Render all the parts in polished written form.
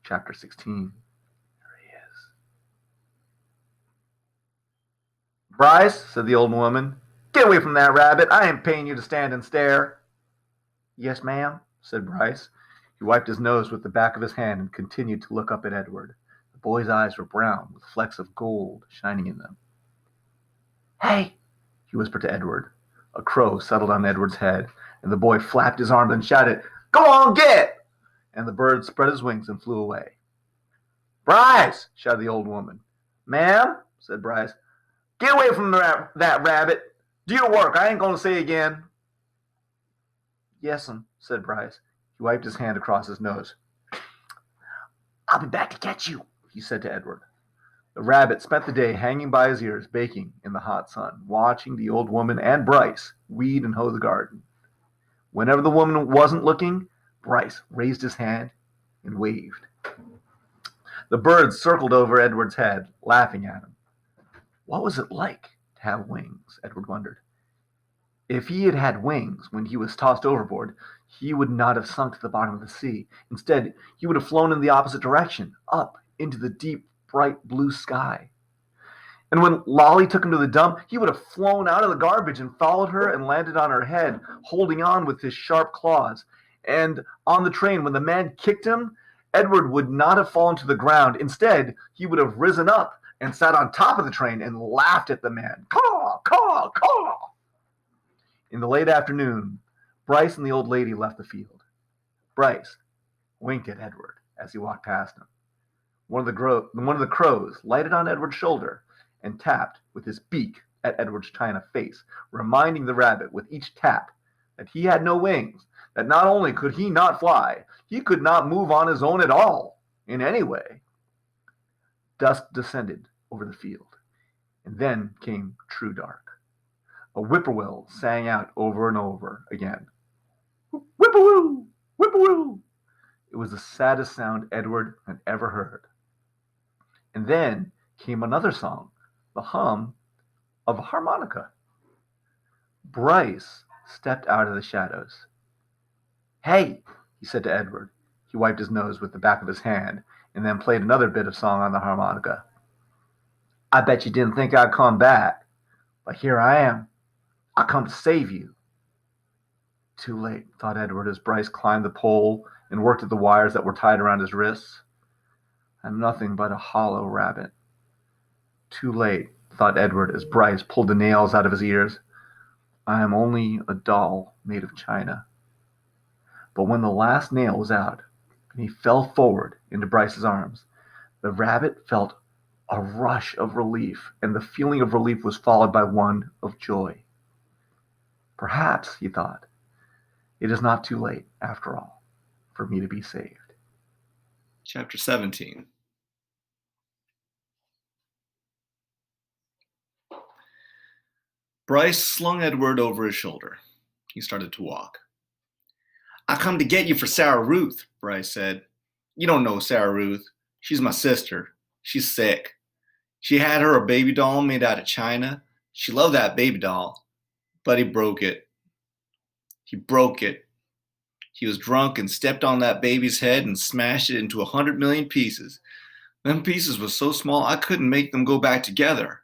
Chapter 16. There he is. Bryce, said the old woman, get away from that rabbit. I ain't paying you to stand and stare. Yes, ma'am, said Bryce. He wiped his nose with the back of his hand and continued to look up at Edward. The boy's eyes were brown, with flecks of gold shining in them. Hey, he whispered to Edward. A crow settled on Edward's head, and the boy flapped his arms and shouted, Go on, get! And the bird spread his wings and flew away. Bryce, shouted the old woman. Ma'am, said Bryce, get away from that rabbit. Do your work. I ain't going to say again. Yes'm, said Bryce. He wiped his hand across his nose. I'll be back to catch you, he said to Edward. The rabbit spent the day hanging by his ears, baking in the hot sun, watching the old woman and Bryce weed and hoe the garden. Whenever the woman wasn't looking, Bryce raised his hand and waved. The birds circled over Edward's head, laughing at him. What was it like to have wings? Edward wondered. If he had had wings when he was tossed overboard, he would not have sunk to the bottom of the sea. Instead, he would have flown in the opposite direction, up into the deep, bright blue sky. And when Lolly took him to the dump, he would have flown out of the garbage and followed her and landed on her head, holding on with his sharp claws. And on the train, when the man kicked him, Edward would not have fallen to the ground. Instead, he would have risen up and sat on top of the train and laughed at the man. Caw, caw, caw. In the late afternoon, Bryce and the old lady left the field. Bryce winked at Edward as he walked past him. One of the crows lighted on Edward's shoulder and tapped with his beak at Edward's china face, reminding the rabbit with each tap that he had no wings, that not only could he not fly, he could not move on his own at all, in any way. Dusk descended over the field, and then came true dark. A whippoorwill sang out over and over again. Whippoorwill! Whippoorwill! It was the saddest sound Edward had ever heard. And then came another song, the hum of a harmonica. Bryce stepped out of the shadows. Hey, he said to Edward. He wiped his nose with the back of his hand and then played another bit of song on the harmonica. I bet you didn't think I'd come back, but here I am. I come to save you. Too late, thought Edward as Bryce climbed the pole and worked at the wires that were tied around his wrists. I'm nothing but a hollow rabbit. Too late, thought Edward as Bryce pulled the nails out of his ears. I am only a doll made of china. But when the last nail was out and he fell forward into Bryce's arms, the rabbit felt a rush of relief, and the feeling of relief was followed by one of joy. Perhaps, he thought, it is not too late, after all, for me to be saved. Chapter 17. Bryce slung Edward over his shoulder. He started to walk. I come to get you for Sarah Ruth, Bryce said. You don't know Sarah Ruth. She's my sister. She's sick. She had her a baby doll made out of china. She loved that baby doll, but he broke it. He broke it. He was drunk and stepped on that baby's head and smashed it into 100 million pieces. Them pieces were so small I couldn't make them go back together.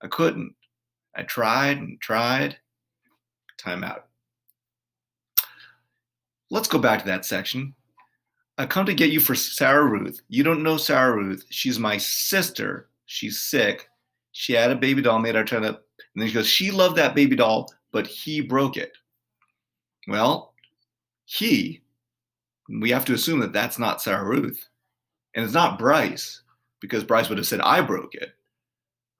I couldn't. I tried and tried. Time out. Let's go back to that section. I come to get you for Sarah Ruth. You don't know Sarah Ruth. She's my sister. She's sick. She had a baby doll made out of china. And then she goes, she loved that baby doll, but he broke it. Well, we have to assume that that's not Sarah Ruth. And it's not Bryce, because Bryce would have said, I broke it.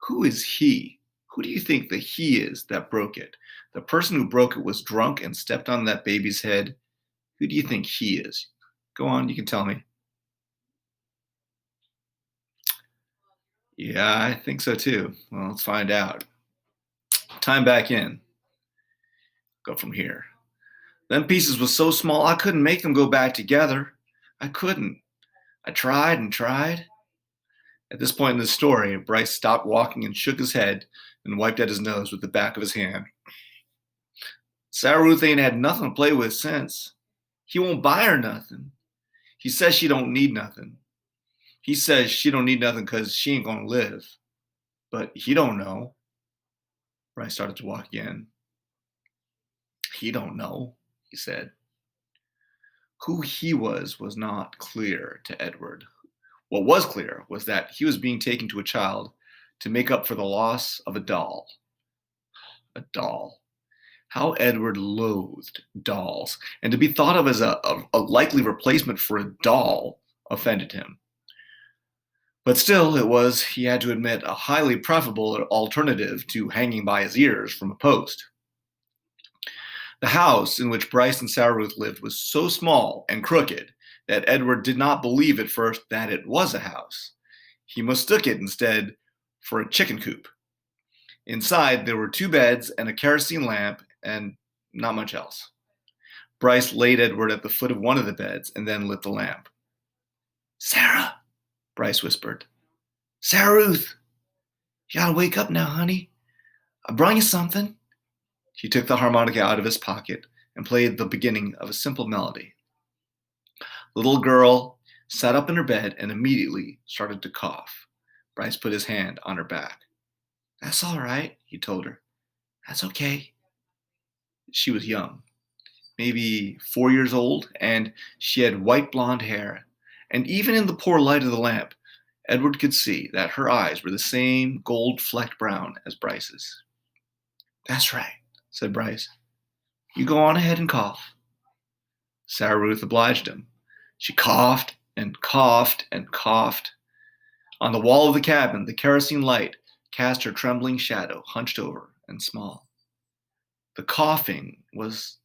Who is he? Who do you think the he is that broke it? The person who broke it was drunk and stepped on that baby's head. Who do you think he is? Go on, you can tell me. Yeah, I think so too. Well, let's find out. Time back in. Go from here. Them pieces were so small I couldn't make them go back together. I couldn't. I tried and tried. At this point in the story, Bryce stopped walking and shook his head and wiped at his nose with the back of his hand. Sarah Ruth ain't had nothing to play with since. He won't buy her nothing. He says she don't need nothing. He says she don't need nothing because she ain't gonna live. But he don't know. Bryce started to walk again. He don't know, he said. Who he was not clear to Edward. What was clear was that he was being taken to a child to make up for the loss of a doll. A doll. How Edward loathed dolls, and to be thought of as a likely replacement for a doll offended him. But still, it was, he had to admit, a highly preferable alternative to hanging by his ears from a post. The house in which Bryce and Sarah Ruth lived was so small and crooked that Edward did not believe at first that it was a house. He mistook it instead for a chicken coop. Inside, there were 2 beds and a kerosene lamp and not much else. Bryce laid Edward at the foot of one of the beds and then lit the lamp. "Sarah," Bryce whispered. "Sarah Ruth, you gotta wake up now, honey. I brought you something." He took the harmonica out of his pocket and played the beginning of a simple melody. The little girl sat up in her bed and immediately started to cough. Bryce put his hand on her back. "That's all right," he told her. "That's okay." She was young, maybe 4 years old, and she had white blonde hair. And even in the poor light of the lamp, Edward could see that her eyes were the same gold-flecked brown as Bryce's. "That's right," said Bryce. "You go on ahead and cough." Sarah Ruth obliged him. She coughed and coughed and coughed. On the wall of the cabin, the kerosene light cast her trembling shadow, hunched over and small. The coughing was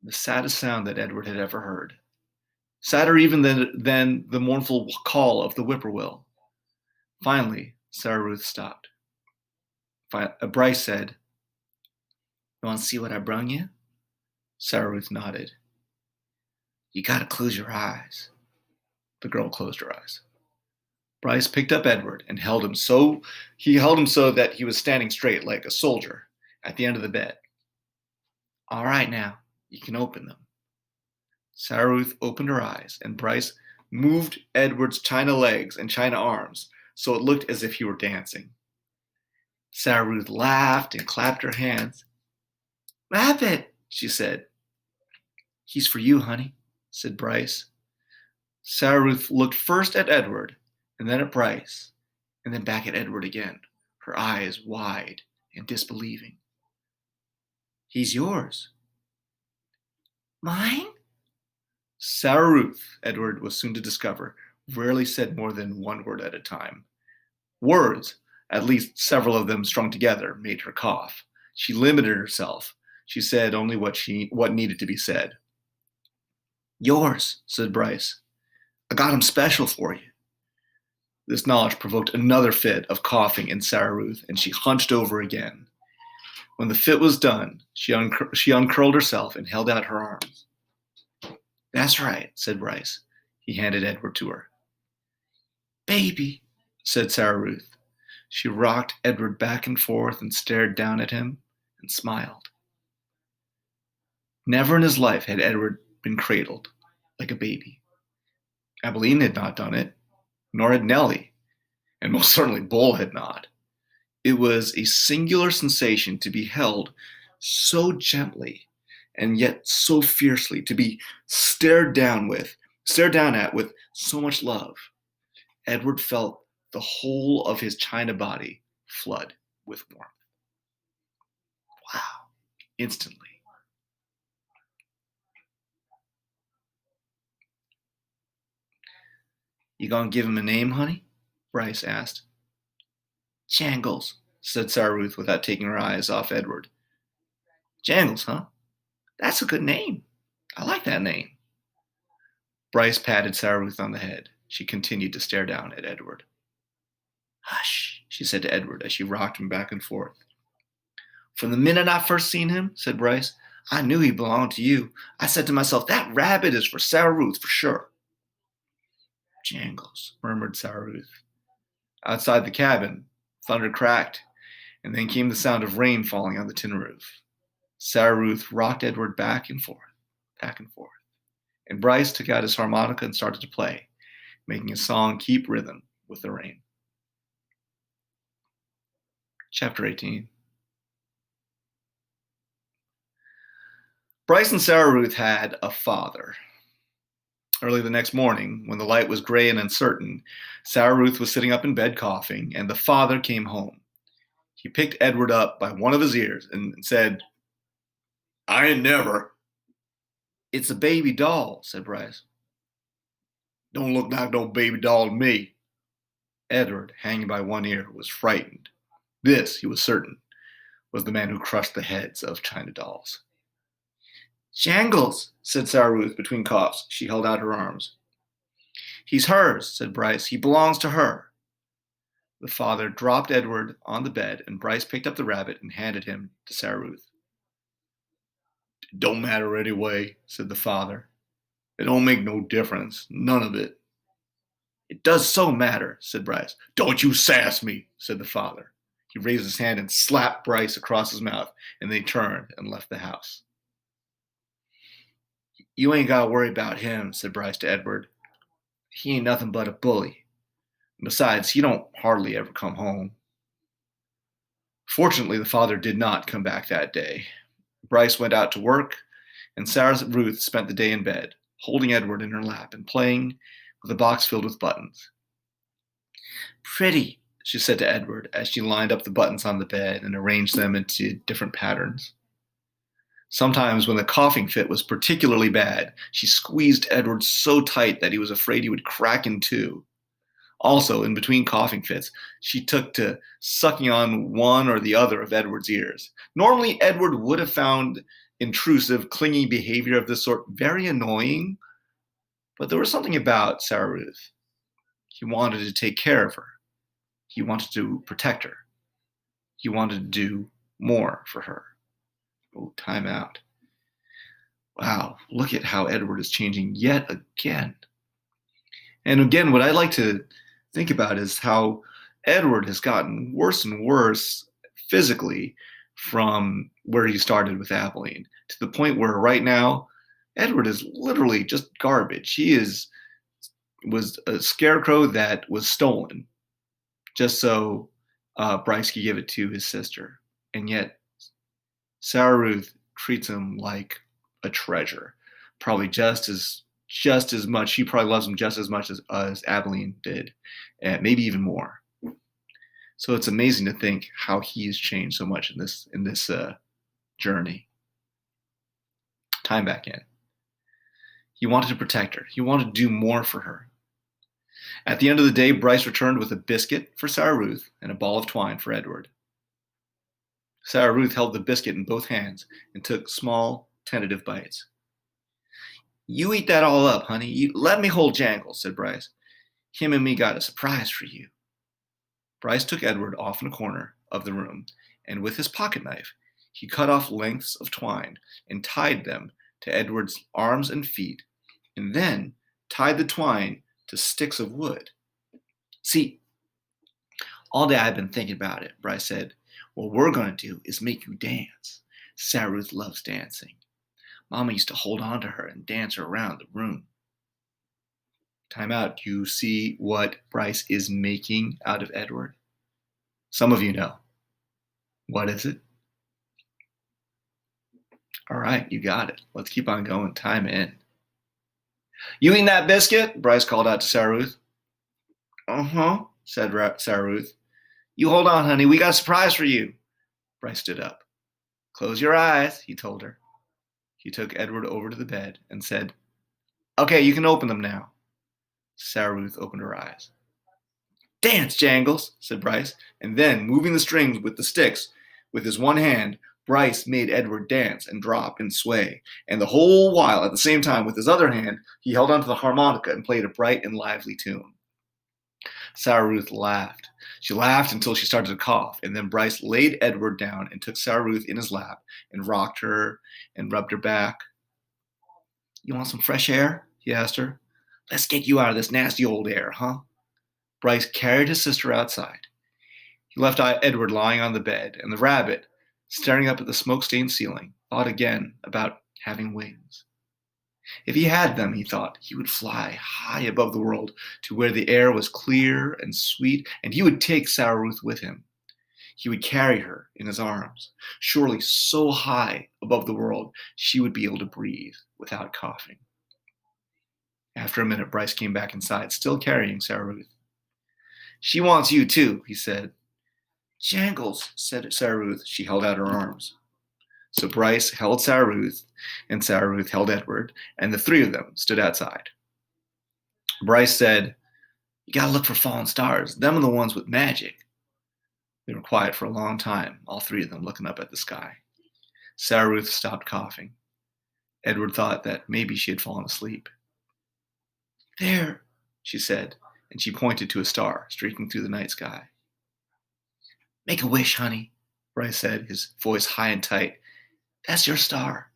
the saddest sound that Edward had ever heard. Sadder even than the mournful call of the whippoorwill. Finally, Sarah Ruth stopped. Bryce said, "You want to see what I brung you?" Sarah Ruth nodded. "You gotta close your eyes." The girl closed her eyes. Bryce picked up Edward and held him so that he was standing straight like a soldier at the end of the bed. "All right now, you can open them." Sarah Ruth opened her eyes, and Bryce moved Edward's china legs and china arms so it looked as if he were dancing. Sarah Ruth laughed and clapped her hands. "Rabbit," she said. "He's for you, honey," said Bryce. Sarah Ruth looked first at Edward, and then at Bryce, and then back at Edward again, her eyes wide and disbelieving. "He's yours." "Mine?" Sarah Ruth, Edward was soon to discover, rarely said more than one word at a time. Words, at least several of them strung together, made her cough. She limited herself. She said only what needed to be said. "Yours," said Bryce. "I got him special for you." This knowledge provoked another fit of coughing in Sarah Ruth, and she hunched over again. When the fit was done, she uncurled herself and held out her arms. "That's right," said Bryce. He handed Edward to her. "Baby," said Sarah Ruth. She rocked Edward back and forth and stared down at him and smiled. Never in his life had Edward been cradled like a baby. Abilene had not done it, nor had Nellie, and most certainly Bull had not. It was a singular sensation to be held so gently and yet so fiercely, to be stared down at with so much love. Edward felt the whole of his china body flood with warmth. Wow, instantly. "You gonna give him a name, honey?" Bryce asked. "Jangles," said Sarah Ruth without taking her eyes off Edward. "Jangles, huh? That's a good name. I like that name." Bryce patted Sarah Ruth on the head. She continued to stare down at Edward. "Hush," she said to Edward as she rocked him back and forth. "From the minute I first seen him," said Bryce, "I knew he belonged to you. I said to myself, that rabbit is for Sarah Ruth for sure." "Jangles," murmured Sarah Ruth. Outside the cabin, thunder cracked, and then came the sound of rain falling on the tin roof. Sarah Ruth rocked Edward back and forth, and Bryce took out his harmonica and started to play, making his song keep rhythm with the rain. Chapter 18. Bryce and Sarah Ruth had a father. Early the next morning, when the light was gray and uncertain, Sarah Ruth was sitting up in bed coughing, and the father came home. He picked Edward up by one of his ears and said, "I ain't never." "It's a baby doll," said Bryce. "Don't look like no baby doll to me." Edward, hanging by one ear, was frightened. This, he was certain, was the man who crushed the heads of China dolls. "Jangles," said Sarah Ruth between coughs. She held out her arms. "He's hers," said Bryce. "He belongs to her." The father dropped Edward on the bed, and Bryce picked up the rabbit and handed him to Sarah Ruth. "It don't matter anyway," said the father. "It don't make no difference. None of it." "It does so matter," said Bryce. "Don't you sass me," said the father. He raised his hand and slapped Bryce across his mouth, and they turned and left the house. "You ain't got to worry about him," said Bryce to Edward. "He ain't nothing but a bully. Besides, he don't hardly ever come home." Fortunately, the father did not come back that day. Bryce went out to work, and Sarah Ruth spent the day in bed, holding Edward in her lap and playing with a box filled with buttons. "Pretty," she said to Edward as she lined up the buttons on the bed and arranged them into different patterns. Sometimes, when the coughing fit was particularly bad, she squeezed Edward so tight that he was afraid he would crack in two. Also, in between coughing fits, she took to sucking on one or the other of Edward's ears. Normally, Edward would have found intrusive, clingy behavior of this sort very annoying, but there was something about Sarah Ruth. He wanted to take care of her. He wanted to protect her. He wanted to do more for her. Oh, time out. Wow, look at how Edward is changing yet again. And again, what I like to think about is how Edward has gotten worse and worse physically from where he started with Abilene to the point where right now Edward is literally just garbage. He was a scarecrow that was stolen just so Bryce could give it to his sister. And yet Sarah Ruth treats him like a treasure, probably just as much. She probably loves him just as much as Abilene did, and maybe even more. So it's amazing to think how he's changed so much in this journey. Time back in. He wanted to protect her. He wanted to do more for her. At the end of the day, Bryce returned with a biscuit for Sarah Ruth and a ball of twine for Edward. Sarah Ruth held the biscuit in both hands and took small, tentative bites. "You eat that all up, honey. Let me hold Jangles," said Bryce. "Him and me got a surprise for you." Bryce took Edward off in a corner of the room, and with his pocket knife, he cut off lengths of twine and tied them to Edward's arms and feet, and then tied the twine to sticks of wood. "See, all day I've been thinking about it," Bryce said. "What we're going to do is make you dance. Sarah Ruth loves dancing. Mama used to hold on to her and dance her around the room." Time out. You see what Bryce is making out of Edward? Some of you know. What is it? All right, you got it. Let's keep on going. Time in. "You eating that biscuit?" Bryce called out to Sarah Ruth. "Uh-huh," said Sarah Ruth. "You hold on, honey. We got a surprise for you." Bryce stood up. "Close your eyes," he told her. He took Edward over to the bed and said, "Okay, you can open them now." Sarah Ruth opened her eyes. "Dance, Jangles," said Bryce, and then, moving the strings with the sticks with his one hand, Bryce made Edward dance and drop and sway, and the whole while, at the same time, with his other hand, he held onto the harmonica and played a bright and lively tune. Sarah Ruth laughed. She laughed until she started to cough, and then Bryce laid Edward down and took Sarah Ruth in his lap and rocked her and rubbed her back. "You want some fresh air?" he asked her. "Let's get you out of this nasty old air, huh?" Bryce carried his sister outside. He left Edward lying on the bed, and the rabbit, staring up at the smoke-stained ceiling, thought again about having wings. If he had them, he thought, he would fly high above the world to where the air was clear and sweet, and he would take Sarah Ruth with him. He would carry her in his arms, surely so high above the world she would be able to breathe without coughing. After a minute, Bryce came back inside, still carrying Sarah Ruth. She wants you too, he said. Jangles, said Sarah Ruth. She held out her arms. So Bryce held Sarah Ruth, and Sarah Ruth held Edward, and the three of them stood outside. Bryce said, "You gotta look for fallen stars. Them are the ones with magic." They were quiet for a long time, all three of them looking up at the sky. Sarah Ruth stopped coughing. Edward thought that maybe she had fallen asleep. "There," she said, and she pointed to a star streaking through the night sky. "Make a wish, honey," Bryce said, his voice high and tight. "That's your star.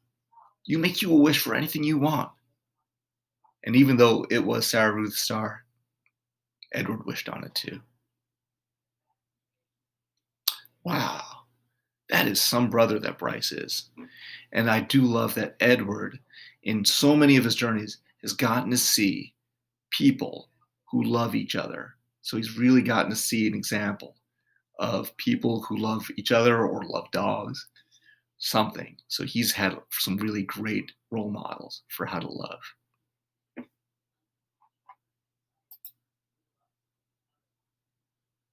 You make you a wish for anything you want." And even though it was Sarah Ruth's star, Edward wished on it too. Wow, that is some brother that Bryce is. And I do love that Edward, in so many of his journeys, has gotten to see people who love each other. So he's really gotten to see an example of people who love each other or love dogs, something. So he's had some really great role models for how to love.